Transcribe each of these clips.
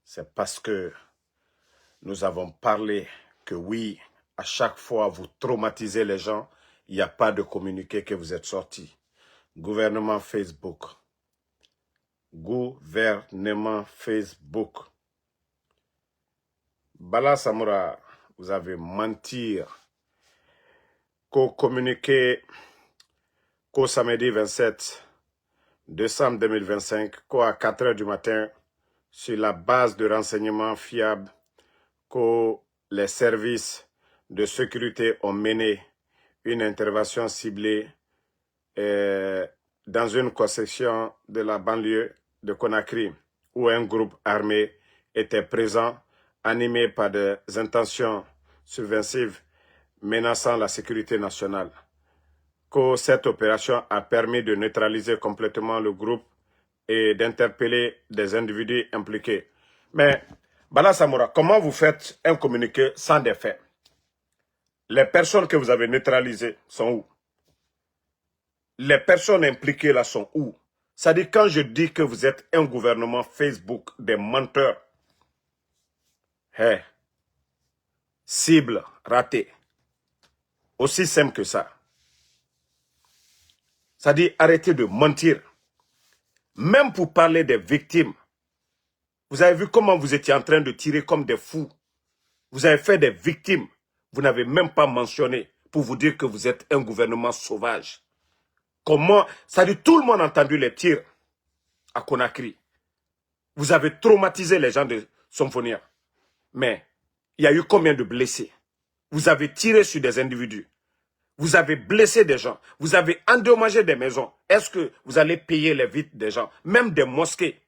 c'est parce que nous avons parlé que oui, à chaque fois vous traumatisez les gens, il n'y a pas de communiqué que vous êtes sortis. Gouvernement Facebook. Gouvernement Facebook. Bala Samoura, vous avez menti. Qu'au communiqué, qu'au samedi 27 décembre 2025, qu'à 4 h du matin, sur la base de renseignements fiables, que les services de sécurité ont mené une intervention ciblée dans une concession de la banlieue de Conakry, où un groupe armé était présent, animé par des intentions subversives menaçant la sécurité nationale. Que cette opération a permis de neutraliser complètement le groupe et d'interpeller des individus impliqués. Mais, Bala Samoura, comment vous faites un communiqué sans des faits? Les personnes que vous avez neutralisées sont où? Les personnes impliquées là sont où? C'est-à-dire, quand je dis que vous êtes un gouvernement Facebook des menteurs, cible ratée. Aussi simple que ça. C'est-à-dire, arrêtez de mentir. Même pour parler des victimes. Vous avez vu comment vous étiez en train de tirer comme des fous. Vous avez fait des victimes. Vous n'avez même pas mentionné pour vous dire que vous êtes un gouvernement sauvage. Comment? C'est-à-dire, tout le monde a entendu les tirs à Conakry. Vous avez traumatisé les gens de Symphonia. Mais, il y a eu combien de blessés? Vous avez tiré sur des individus. Vous avez blessé des gens. Vous avez endommagé des maisons. Est-ce que vous allez payer les vitres des gens? Même des mosquées.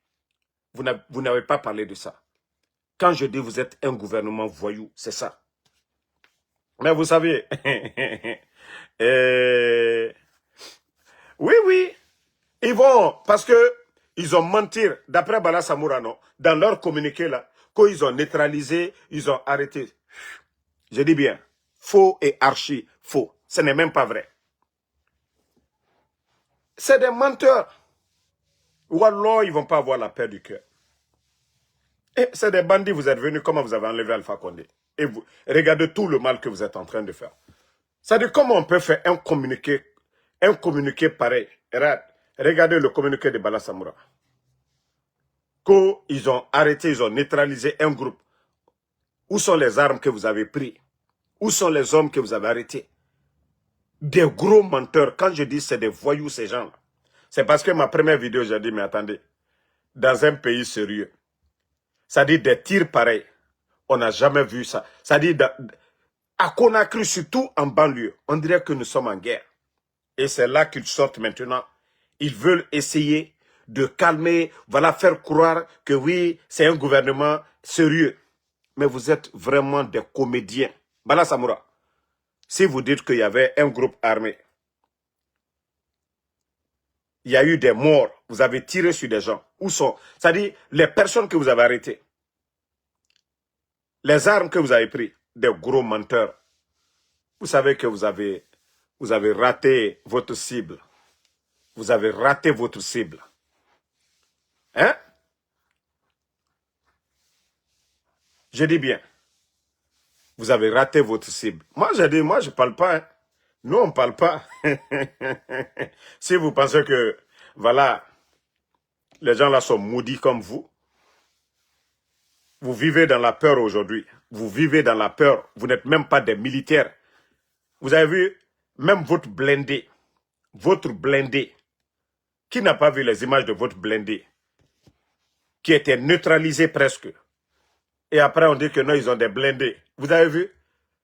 Vous n'avez pas parlé de ça. Quand je dis vous êtes un gouvernement voyou, c'est ça. Mais vous savez, oui, ils vont, parce que ils ont menti, d'après Bala Samoura, non, dans leur communiqué là, qu'ils ont neutralisé, ils ont arrêté. Je dis bien, faux et archi faux. Ce n'est même pas vrai. C'est des menteurs. Wallah, ils ne vont pas avoir la paix du cœur. Et c'est des bandits, vous êtes venus, comment vous avez enlevé Alpha Condé? Et vous, regardez tout le mal que vous êtes en train de faire. C'est-à-dire, comment on peut faire un communiqué pareil? Regardez le communiqué de Bala Samoura. Qu'ils ont arrêté, ils ont neutralisé un groupe. Où sont les armes que vous avez prises? Où sont les hommes que vous avez arrêtés? Des gros menteurs. Quand je dis c'est des voyous, ces gens-là. C'est parce que ma première vidéo, j'ai dit, mais attendez, dans un pays sérieux, c'est-à-dire des tirs pareils, on n'a jamais vu ça. C'est-à-dire, à Conakry, surtout en banlieue, on dirait que nous sommes en guerre. Et c'est là qu'ils sortent maintenant. Ils veulent essayer de calmer, voilà, faire croire que oui, c'est un gouvernement sérieux. Mais vous êtes vraiment des comédiens. Bala Samoura, si vous dites qu'il y avait un groupe armé, il y a eu des morts, vous avez tiré sur des gens. Où sont? C'est-à-dire, les personnes que vous avez arrêtées, les armes que vous avez prises, des gros menteurs. Vous savez que vous avez raté votre cible. Vous avez raté votre cible. Hein? Je dis bien. Vous avez raté votre cible. Moi, je dis, moi, je ne parle pas. Hein. Nous, on ne parle pas. Si vous pensez que, voilà, les gens là sont maudits comme vous, vous vivez dans la peur aujourd'hui. Vous vivez dans la peur. Vous n'êtes même pas des militaires. Vous avez vu, même votre blindé, qui n'a pas vu les images de votre blindé, qui était neutralisé presque. Et après, on dit que non, ils ont des blindés. Vous avez vu?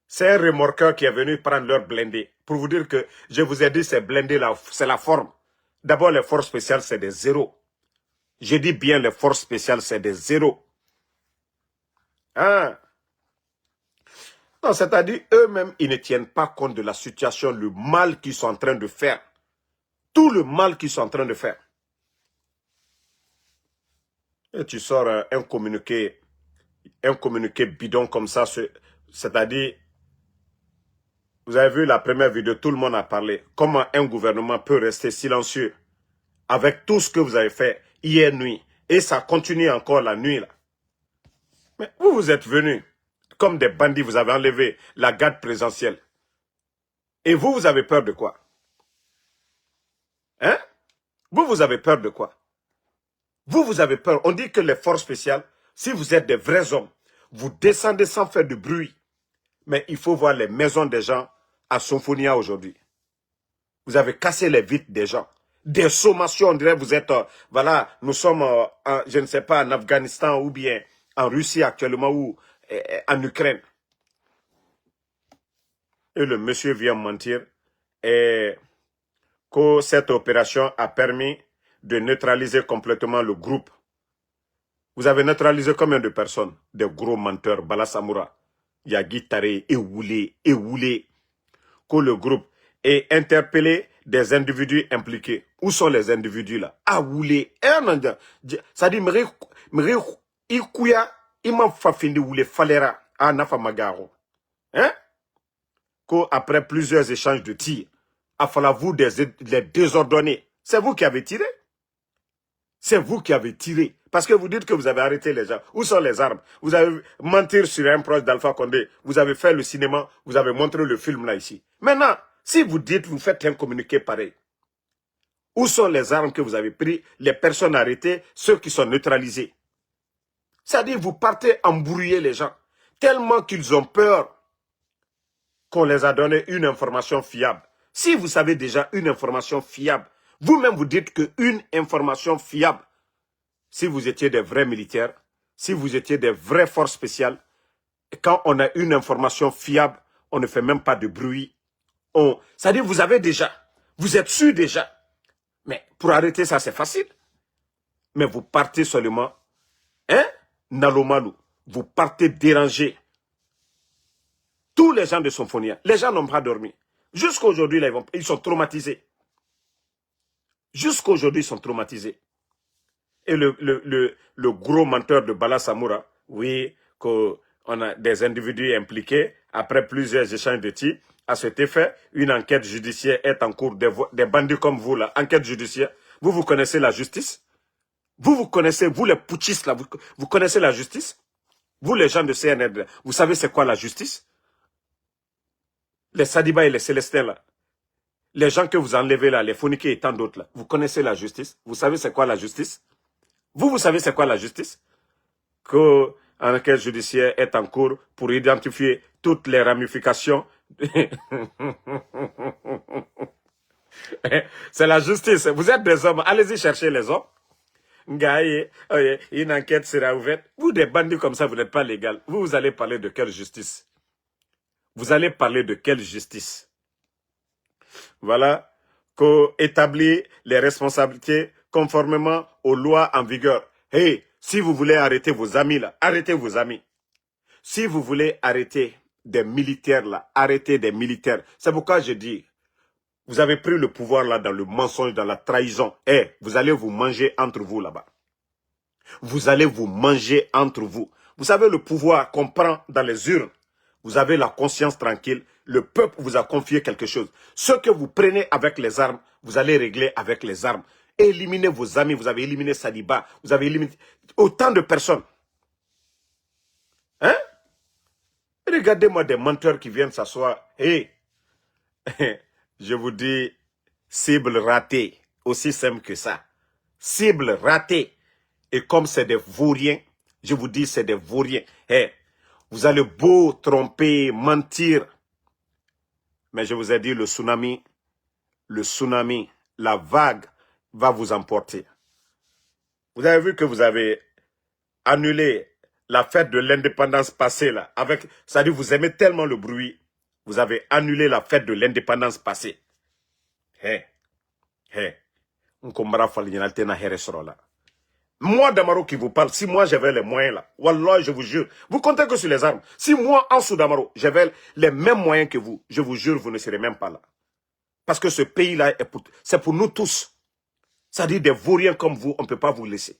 C'est un remorqueur qui est venu prendre leur blindé. Pour vous dire que je vous ai dit, ces blindés-là, c'est la forme. D'abord, les forces spéciales, c'est des zéros. Je dis bien, les forces spéciales, c'est des zéros. Hein? Non, c'est-à-dire, eux-mêmes, ils ne tiennent pas compte de la situation, le mal qu'ils sont en train de faire. Tout le mal qu'ils sont en train de faire. Et tu sors un communiqué bidon comme ça, c'est-à-dire, vous avez vu la première vidéo, tout le monde a parlé. Comment un gouvernement peut rester silencieux avec tout ce que vous avez fait hier nuit. Et ça continue encore la nuit là. Mais vous, vous êtes venus comme des bandits, vous avez enlevé la garde présidentielle. Et vous, vous avez peur de quoi? Hein? Vous, vous avez peur de quoi? Vous, vous avez peur. On dit que les forces spéciales, si vous êtes des vrais hommes, vous descendez sans faire de bruit. Mais il faut voir les maisons des gens à Symphonia aujourd'hui. Vous avez cassé les vitres des gens. Des sommations, on dirait vous êtes, voilà, nous sommes, je ne sais pas, en Afghanistan ou bien en Russie actuellement ou en Ukraine. Et le monsieur vient mentir et que cette opération a permis de neutraliser complètement le groupe. Vous avez neutralisé combien de personnes? Des gros menteurs, Bala Samoura, Yagi Tare, Ewoulé, que le groupe ait interpellé des individus impliqués. Où sont les individus là? Awoulé, ça dit, Ikouya, Imam Fafindi Woulé Falera, Nafa Magaro. Hein? Après plusieurs échanges de tirs, a fallu vous les désordonner. C'est vous qui avez tiré. C'est vous qui avez tiré. Parce que vous dites que vous avez arrêté les gens. Où sont les armes? Vous avez menti sur un proche d'Alpha Condé. Vous avez fait le cinéma. Vous avez montré le film là ici. Maintenant, si vous dites, vous faites un communiqué pareil. Où sont les armes que vous avez prises? Les personnes arrêtées, ceux qui sont neutralisés. C'est-à-dire, vous partez embrouiller les gens. Tellement qu'ils ont peur qu'on les a donné une information fiable. Si vous savez déjà une information fiable, vous-même vous dites qu'une information fiable, si vous étiez des vrais militaires, si vous étiez des vraies forces spéciales, quand on a une information fiable, on ne fait même pas de bruit. C'est-à-dire vous avez déjà, vous êtes sûr déjà. Mais pour arrêter ça, c'est facile. Mais vous partez seulement, hein, Nalomalou, vous partez déranger tous les gens de Symphonia. Les gens n'ont pas dormi. Jusqu'à aujourd'hui, ils sont traumatisés. Jusqu'à aujourd'hui, ils sont traumatisés. Et le gros menteur de Bala Samoura, oui, qu'on a des individus impliqués, après plusieurs échanges de tirs, à cet effet, une enquête judiciaire est en cours. Des bandits comme vous, là, enquête judiciaire. Vous connaissez la justice? Vous connaissez, vous les putschistes, là, vous connaissez la justice? Vous les gens de CNR, vous savez c'est quoi la justice? Les Sadiba et les Célestins, là. Les gens que vous enlevez là, les Fonike et tant d'autres là. Vous connaissez la justice? Vous savez c'est quoi la justice? Vous savez c'est quoi la justice? Que une enquête judiciaire est en cours pour identifier toutes les ramifications. C'est la justice. Vous êtes des hommes. Allez-y chercher les hommes. Une enquête sera ouverte. Vous, des bandits comme ça, vous n'êtes pas légal. Vous allez parler de quelle justice? Vous allez parler de quelle justice? Voilà, qu'établir les responsabilités conformément aux lois en vigueur. Hey, si vous voulez arrêter vos amis là, arrêtez vos amis. Si vous voulez arrêter des militaires là, arrêtez des militaires. C'est pourquoi je dis, vous avez pris le pouvoir là dans le mensonge, dans la trahison. Hey, vous allez vous manger entre vous là-bas. Vous allez vous manger entre vous. Vous savez le pouvoir qu'on prend dans les urnes. Vous avez la conscience tranquille. Le peuple vous a confié quelque chose. Ce que vous prenez avec les armes, vous allez régler avec les armes. Éliminez vos amis. Vous avez éliminé Sadiba. Vous avez éliminé autant de personnes. Hein? Regardez-moi des menteurs qui viennent s'asseoir. Hey, je vous dis, cible ratée. Aussi simple que ça. Cible ratée. Et comme c'est des vauriens, je vous dis, c'est des vauriens. Hey, vous allez beau tromper, mentir. Mais je vous ai dit, le tsunami, la vague va vous emporter. Vous avez vu que vous avez annulé la fête de l'indépendance passée là. C'est-à-dire vous aimez tellement le bruit. Vous avez annulé la fête de l'indépendance passée. Moi, Damaro qui vous parle, si moi j'avais les moyens là, wallah, je vous jure, vous comptez que sur les armes. Si moi, Ansou Damaro, j'avais les mêmes moyens que vous, je vous jure, vous ne serez même pas là. Parce que ce pays-là, c'est pour nous tous. C'est-à-dire des vauriens comme vous, on ne peut pas vous laisser.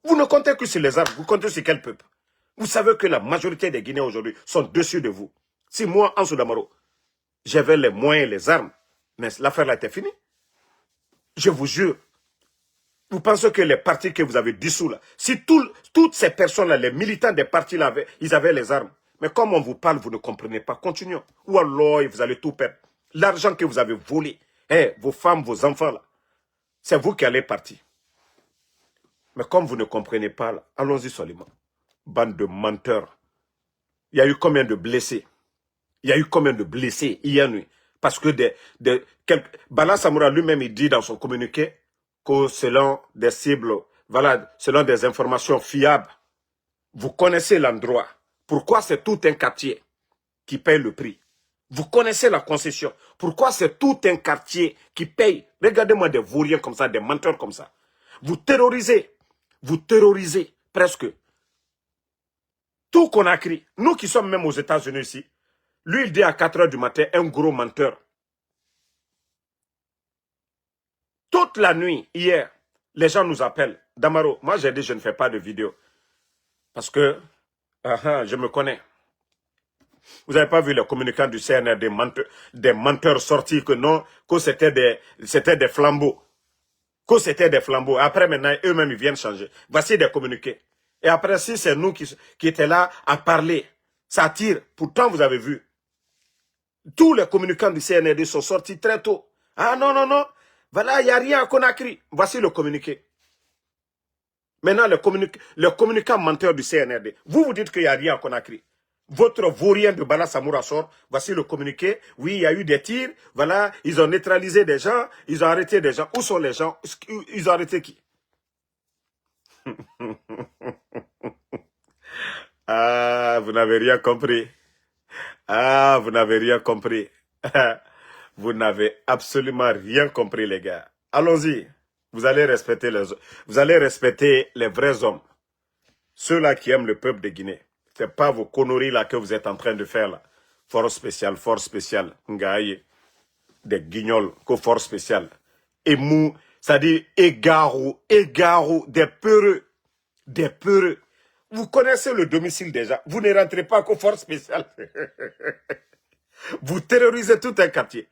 Vous ne comptez que sur les armes, vous comptez sur quel peuple? Vous savez que la majorité des Guinéens aujourd'hui sont dessus de vous. Si moi, Ansou Damaro, j'avais les moyens, les armes, mais l'affaire là était finie. Je vous jure. Vous pensez que les partis que vous avez dissous là, si toutes ces personnes-là, les militants des partis là, ils avaient les armes. Mais comme on vous parle, vous ne comprenez pas. Continuons. Ou alors, vous allez tout perdre. L'argent que vous avez volé, vos femmes, vos enfants là, c'est vous qui allez partir. Mais comme vous ne comprenez pas là, allons-y seulement. Bande de menteurs. Il y a eu combien de blessés? Il y a eu combien de blessés hier nuit? Parce que Bala Samoura lui-même, il dit dans son communiqué que selon des cibles, voilà, selon des informations fiables, vous connaissez l'endroit. Pourquoi c'est tout un quartier qui paye le prix? Vous connaissez la concession. Pourquoi c'est tout un quartier qui paye? Regardez-moi des vauriens comme ça, des menteurs comme ça. Vous terrorisez presque tout Conakry. Nous qui sommes même aux États-Unis ici, lui il dit à 4 h du matin, un gros menteur. Toute la nuit, hier, les gens nous appellent. Damaro, moi j'ai dit je ne fais pas de vidéo. Parce que, je me connais. Vous n'avez pas vu les communicants du CNR, des menteurs sortis que non, que c'était des flambeaux. Que c'était des flambeaux. Après maintenant, eux-mêmes ils viennent changer. Voici des communiqués. Et après, si c'est nous qui étaient là à parler, ça tire. Pourtant, vous avez vu, tous les communicants du CNRD sont sortis très tôt. Ah non, non, non. Voilà, il n'y a rien à Conakry. Voici le communiqué. Maintenant, le communicant menteur du CNRD. Vous dites qu'il n'y a rien à Conakry. Votre vaurien de Bala Samoura sort. Voici le communiqué. Oui, il y a eu des tirs. Voilà, ils ont neutralisé des gens. Ils ont arrêté des gens. Où sont les gens? Ils ont arrêté qui? Ah, vous n'avez rien compris. Ah, vous n'avez rien compris. Vous n'avez absolument rien compris, les gars. Allons-y. Vous allez respecter les vrais hommes. Ceux-là qui aiment le peuple de Guinée. Ce n'est pas vos conneries là que vous êtes en train de faire là. Force spéciale. Ngaye. Des guignols, que force spéciale. Émou, c'est-à-dire égarou, des peureux. Des peureux. Vous connaissez le domicile déjà. Vous ne rentrez pas qu'aux forces spéciales. Vous terrorisez tout un quartier.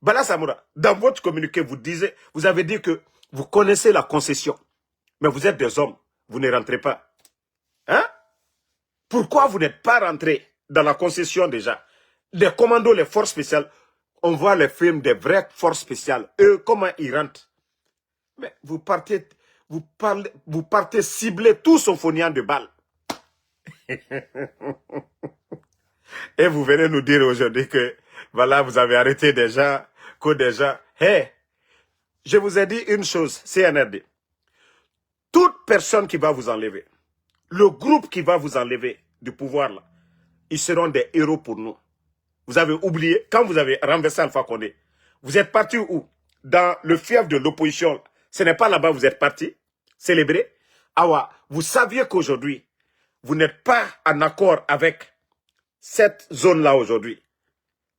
Bala Samoura, dans votre communiqué, vous avez dit que vous connaissez la concession. Mais vous êtes des hommes. Vous ne rentrez pas. Hein? Pourquoi vous n'êtes pas rentré dans la concession déjà? Les commandos, les forces spéciales, on voit les films des vraies forces spéciales. Eux, comment ils rentrent? Mais vous partez cibler tout son foniant de balles. Et vous venez nous dire aujourd'hui que, voilà, vous avez arrêté des gens, que des gens... Hey, je vous ai dit une chose, CNRD. Toute personne qui va vous enlever, le groupe qui va vous enlever du pouvoir, là, ils seront des héros pour nous. Vous avez oublié, quand vous avez renversé Alpha Condé, vous êtes parti où? Dans le fief de l'opposition. Ce n'est pas là-bas que vous êtes parti célébrer. Ah ouais, vous saviez qu'aujourd'hui, vous n'êtes pas en accord avec cette zone-là aujourd'hui.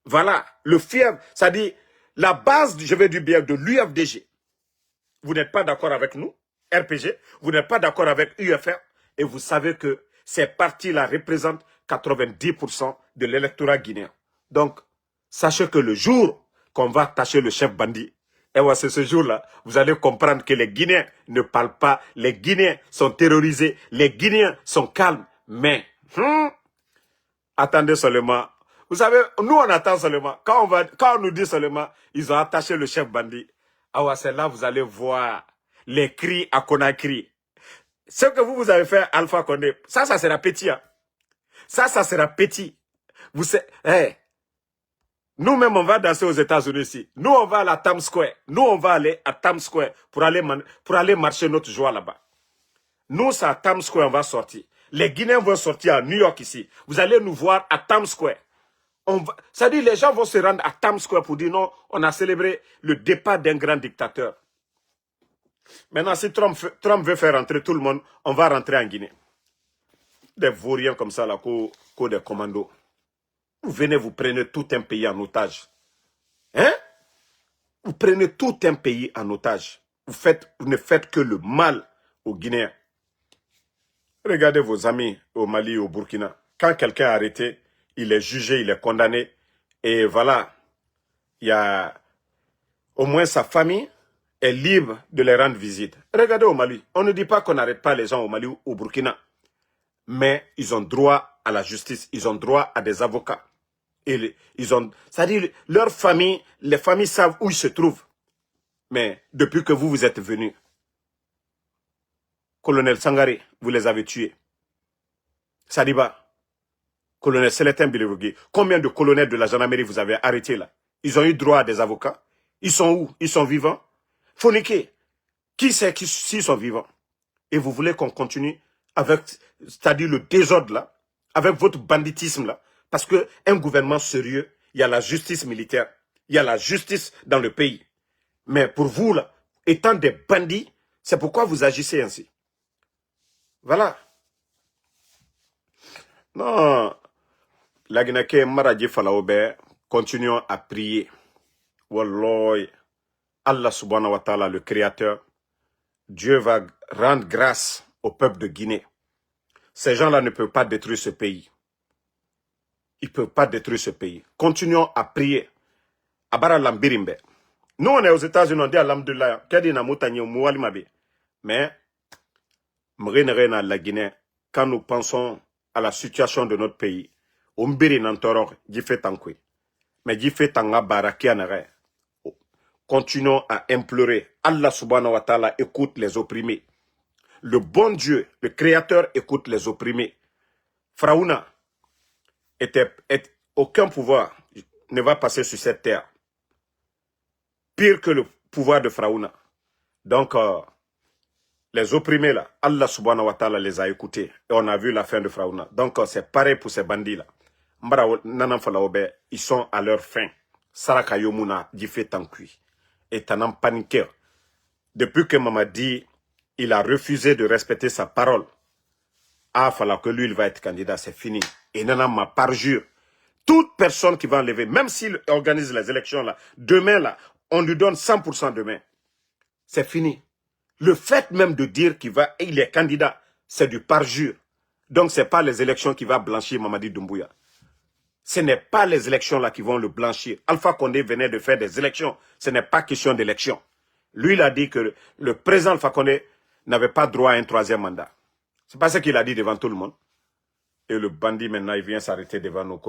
Voilà, le fief, c'est-à-dire la base, je vais dire bien, de l'UFDG. Vous n'êtes pas d'accord avec nous, RPG, vous n'êtes pas d'accord avec UFR, et vous savez que ces partis-là représentent 90% de l'électorat guinéen. Donc, sachez que le jour qu'on va attacher le chef bandit, et ouais, c'est ce jour-là, vous allez comprendre que les Guinéens ne parlent pas, les Guinéens sont terrorisés, les Guinéens sont calmes, mais attendez seulement. Vous savez, nous on attend seulement. Quand on nous dit seulement, ils ont attaché le chef bandit, ah ouais, c'est là vous allez voir les cris à Conakry. Ce que vous avez fait, Alpha Condé, ça sera petit. Hein. Ça sera petit. Vous savez, hey, nous-mêmes, on va danser aux États-Unis ici. Nous, on va à la Times Square. Nous, on va aller à Times Square pour aller marcher notre joie là-bas. Nous, c'est à Times Square, on va sortir. Les Guinéens vont sortir à New York ici. Vous allez nous voir à Times Square. C'est-à-dire, les gens vont se rendre à Times Square pour dire non, on a célébré le départ d'un grand dictateur. Maintenant, si Trump veut faire rentrer tout le monde, on va rentrer en Guinée. Des vauriens comme ça, là, des commandos. Vous venez, vous prenez tout un pays en otage. Hein? Vous prenez tout un pays en otage. Vous ne faites que le mal aux Guinéens. Regardez vos amis au Mali et au Burkina. Quand quelqu'un est arrêté, il est jugé, il est condamné. Et voilà, il y a au moins sa famille est libre de les rendre visite. Regardez au Mali. On ne dit pas qu'on n'arrête pas les gens au Mali ou au Burkina. Mais ils ont droit à la justice. Ils ont droit à des avocats. Et ils ont, c'est-à-dire, leur famille, les familles savent où ils se trouvent. Mais depuis que vous êtes venus, colonel Sangaré, vous les avez tués. Sadiba, colonel Célestin Bilevogui, combien de colonels de la gendarmerie vous avez arrêtés là? Ils ont eu droit à des avocats. Ils sont où? Ils sont vivants? Foniqué, qui sait s'ils sont vivants? Et vous voulez qu'on continue avec, c'est-à-dire le désordre là, avec votre banditisme là, parce qu'un gouvernement sérieux, il y a la justice militaire, il y a la justice dans le pays. Mais pour vous là, étant des bandits, c'est pourquoi vous agissez ainsi. Voilà. Non, la Guinée Maradji Falaobe, continuons à prier. Wallah, Allah subhanahu wa ta'ala, le Créateur, Dieu va rendre grâce au peuple de Guinée. Ces gens-là ne peuvent pas détruire ce pays. Ils ne peuvent pas détruire ce pays. Continuons à prier. Abara Lambirimbe. Nous, on est aux États-Unis, on dit Alhamdulillah, mais, la Guinée, quand nous pensons à la situation de notre pays, on biri nantorok, fait tankwe. Mais fait tanga baraki anare. Continuons à implorer. Allah subhanahu wa ta'ala écoute les opprimés. Le bon Dieu, le Créateur, écoute les opprimés. Fraouna, aucun pouvoir ne va passer sur cette terre. Pire que le pouvoir de Fraouna. Donc, les opprimés là, Allah subhanahu wa ta'ala les a écoutés. Et on a vu la fin de Fraouna. Donc, c'est pareil pour ces bandits là. Ils sont à leur fin. Saraka Yomuna, Djifé Tankui. Et Tanam paniqué. Depuis que Mamadi, il a refusé de respecter sa parole. Ah, fallait que lui, il va être candidat, c'est fini. Et Nana m'a parjure. Toute personne qui va enlever, même s'il organise les élections là, demain là, on lui donne 100% demain. C'est fini. Le fait même de dire qu'il est candidat, c'est du parjure. Donc, ce n'est pas les élections qui vont blanchir Mamadi Doumbouya. Ce n'est pas les élections là qui vont le blanchir. Alpha Condé venait de faire des élections. Ce n'est pas question d'élection. Lui, il a dit que le président Alpha Condé n'avait pas droit à un troisième mandat. C'est pas ce qu'il a dit devant tout le monde. Et le bandit, maintenant, il vient s'arrêter devant nous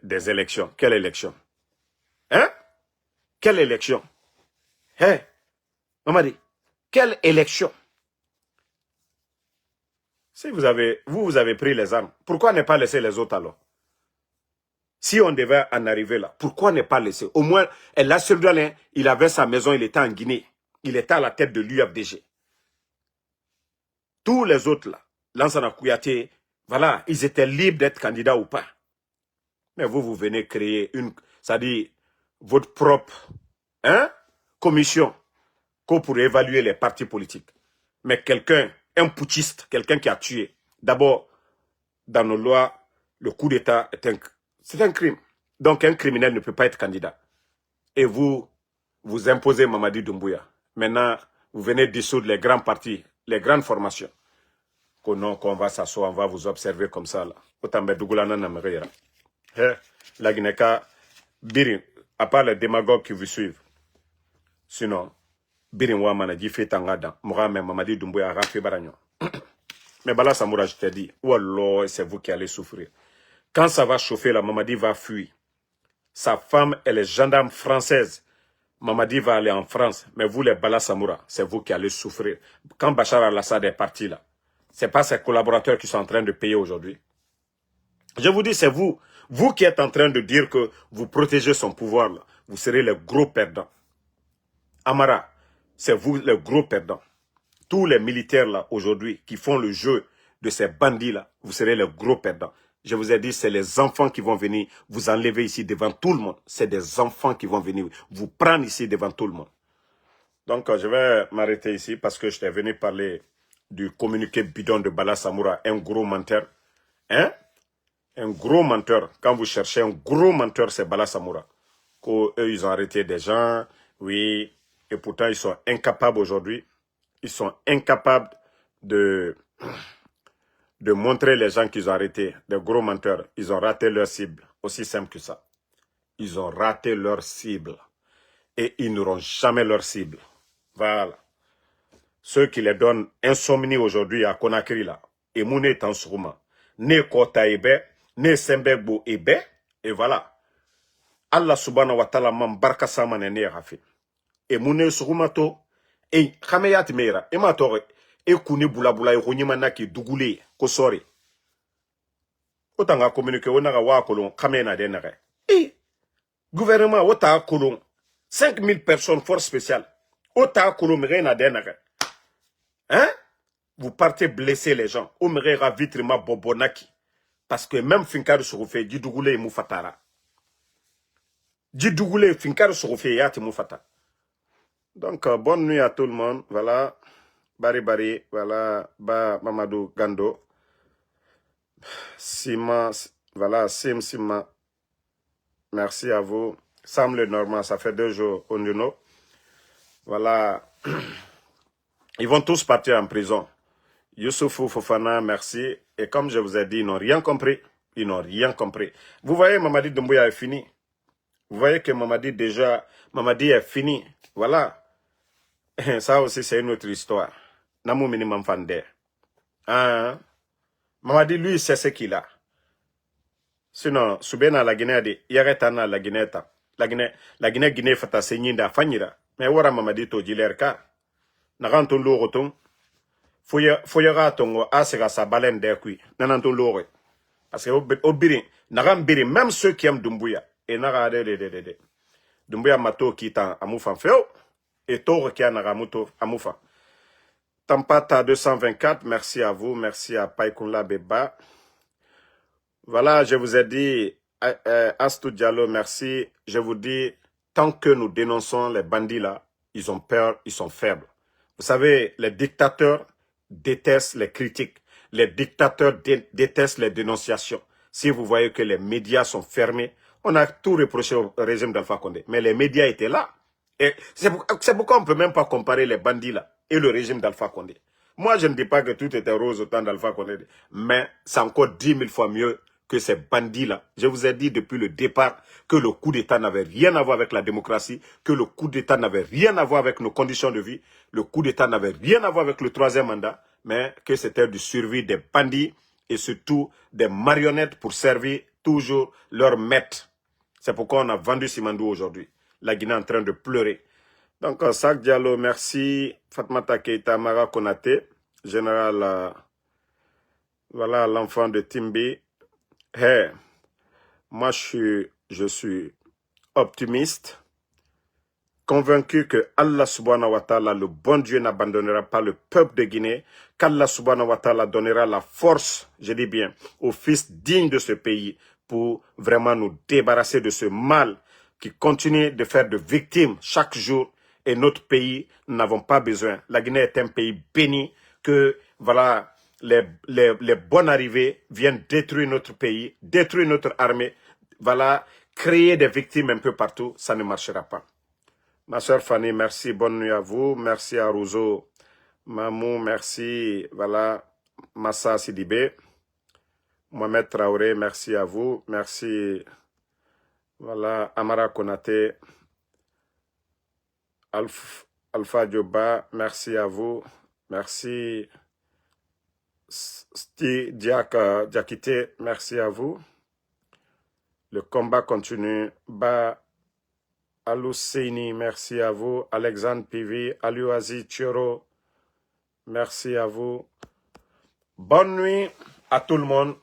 des élections. Quelle élection? Hein? Quelle élection? Hein? Mamadi, quelle élection? Si vous avez pris les armes, pourquoi ne pas laisser les autres alors? Si on devait en arriver là, pourquoi ne pas laisser? Au moins, El Serdoualin, il avait sa maison, il était en Guinée. Il était à la tête de l'UFDG. Tous les autres là, Lansana Kouyaté, voilà, ils étaient libres d'être candidats ou pas. Mais vous venez créer c'est-à-dire votre propre commission pour évaluer les partis politiques. Mais quelqu'un, un putschiste, quelqu'un qui a tué, d'abord, dans nos lois, le coup d'État c'est un crime. Donc un criminel ne peut pas être candidat. Et vous imposez Mamadi Doumbouya. Maintenant, vous venez dissoudre les grands partis, les grandes formations. Qu'on va s'asseoir, on va vous observer comme ça. La Guinée-Ka, Birin, à part les démagogues qui vous suivent. Sinon, Birin Wamana, Djifé Tangada, Mohamed Mamadi Doumbouya, Rafi Baragnon. Mais Bala Samoura, je t'ai dit, wallah, c'est vous qui allez souffrir. Quand ça va chauffer, la Mamadi va fuir. Sa femme, elle est gendarme française. Mamadi va aller en France. Mais vous, les Bala Samoura, c'est vous qui allez souffrir. Quand Bachar al-Assad est parti là, ce n'est pas ses collaborateurs qui sont en train de payer aujourd'hui. Je vous dis, c'est vous. Vous qui êtes en train de dire que vous protégez son pouvoir là. Vous serez les gros perdants. Amara, c'est vous les gros perdants. Tous les militaires là aujourd'hui qui font le jeu de ces bandits là, vous serez les gros perdants. Je vous ai dit, c'est les enfants qui vont venir vous enlever ici devant tout le monde. C'est des enfants qui vont venir vous prendre ici devant tout le monde. Donc, je vais m'arrêter ici parce que je t'ai venu parler du communiqué bidon de Bala Samoura, un gros menteur. Hein? Un gros menteur. Quand vous cherchez un gros menteur, c'est Bala Samoura. Eux, ils ont arrêté des gens, oui, et pourtant, ils sont incapables aujourd'hui. Ils sont incapables de montrer les gens qu'ils ont arrêtés, des gros menteurs. Ils ont raté leur cible. Aussi simple que ça. Ils ont raté leur cible. et ils n'auront jamais leur cible. Voilà. Ceux qui les donnent insomnie aujourd'hui à Conakry là, et Moune est en Sourma, ne Kota Ebe, ne Sembegbo Ebe, et voilà. Allah subhanahu wa ta'ala man barka sama ne rafi. Et Moune Sourma to, et Kameyat Meira, et Matore, et Kuni Boula et Ronimana qui dougoulé, Kosori. Autant à communiquer, on a wa kolon, Kamena denere. Et gouvernement, ota kolon, 5000 personnes, force spéciale. Ota kolon, rien à denere. Hein? Vous partez blesser les gens. Omerera vitrima bobonaki. Parce que même Finkar Souroufé, Djidougoulé et Moufatara. Djidougoulé, Finkar Souroufé, Yati Moufata. Donc, bonne nuit à tout le monde. Voilà. Bari Bari. Voilà. Ba Mamadou Gando. Sima. Voilà. Sima. Merci à vous. Sam le Normand, ça fait 2 jours au Nuno. Voilà. Ils vont tous partir en prison. Youssoufou Fofana, merci. Et comme je vous ai dit, ils n'ont rien compris. Ils n'ont rien compris. Vous voyez, Mamadi Doumbouya est fini. Vous voyez que Mamadi Mamadi est fini. Voilà. Ça aussi, c'est une autre histoire. Namou minimum fandé. Hein? Mamadi, lui, c'est ce qu'il a. Sinon, Soubena la Guinée a dit, Yaretana la Guinée, Guinée fata senyinda fanyira. Mais wara Mamadi to jilerka. Naranton l'oroton. Foyera tongo asera sa baleine d'ekui. Nananton l'ore. Parce que au birin, naran birin, même ceux qui aiment Doumbouya. Et nara de. Doumbouya mato qui tan amoufan feo. Et tore qui a naramuto amoufa. Tampata 224, merci à vous. Merci à Paikounla Beba. Voilà, je vous ai dit, Astou Diallo, merci. Je vous dis, tant que nous dénonçons les bandits là, ils ont peur, ils sont faibles. Vous savez, les dictateurs détestent les critiques. Les dictateurs détestent les dénonciations. Si vous voyez que les médias sont fermés, on a tout reproché au régime d'Alpha Condé. Mais les médias étaient là. Et c'est pourquoi on ne peut même pas comparer les bandits là et le régime d'Alpha Condé. Moi, je ne dis pas que tout était rose au temps d'Alpha Condé. Mais c'est encore 10 000 fois mieux que ces bandits-là. Je vous ai dit depuis le départ que le coup d'État n'avait rien à voir avec la démocratie, que le coup d'État n'avait rien à voir avec nos conditions de vie, le coup d'État n'avait rien à voir avec le 3e mandat, mais que c'était du survie des bandits et surtout des marionnettes pour servir toujours leur maître. C'est pourquoi on a vendu Simandou aujourd'hui. La Guinée est en train de pleurer. Donc, Sak Diallo, merci. Fatmata Keita, Mara Konate, général, voilà l'enfant de Timbi. Hey, moi je suis optimiste, convaincu que Allah subhanahu wa ta'ala, le bon Dieu, n'abandonnera pas le peuple de Guinée, qu'Allah subhanahu wa ta'ala donnera la force, je dis bien, aux fils dignes de ce pays pour vraiment nous débarrasser de ce mal qui continue de faire de victimes chaque jour. Et notre pays, nous n'avons pas besoin. La Guinée est un pays béni que, voilà, les bonnes arrivées viennent détruire notre pays, détruire notre armée, voilà, créer des victimes un peu partout, ça ne marchera pas. Ma soeur Fanny, merci, bonne nuit à vous, merci à Rousseau, Mamou, merci, voilà, Massa Sidibé, Mohamed Traoré, merci à vous, merci, voilà, Amara Konate, Alpha Dioba, merci à vous, merci. Sti Diakité, merci à vous. Le combat continue. Ba Alouseini, merci à vous. Alexandre Pivi, Alouazi Chiro, merci à vous. Bonne nuit à tout le monde.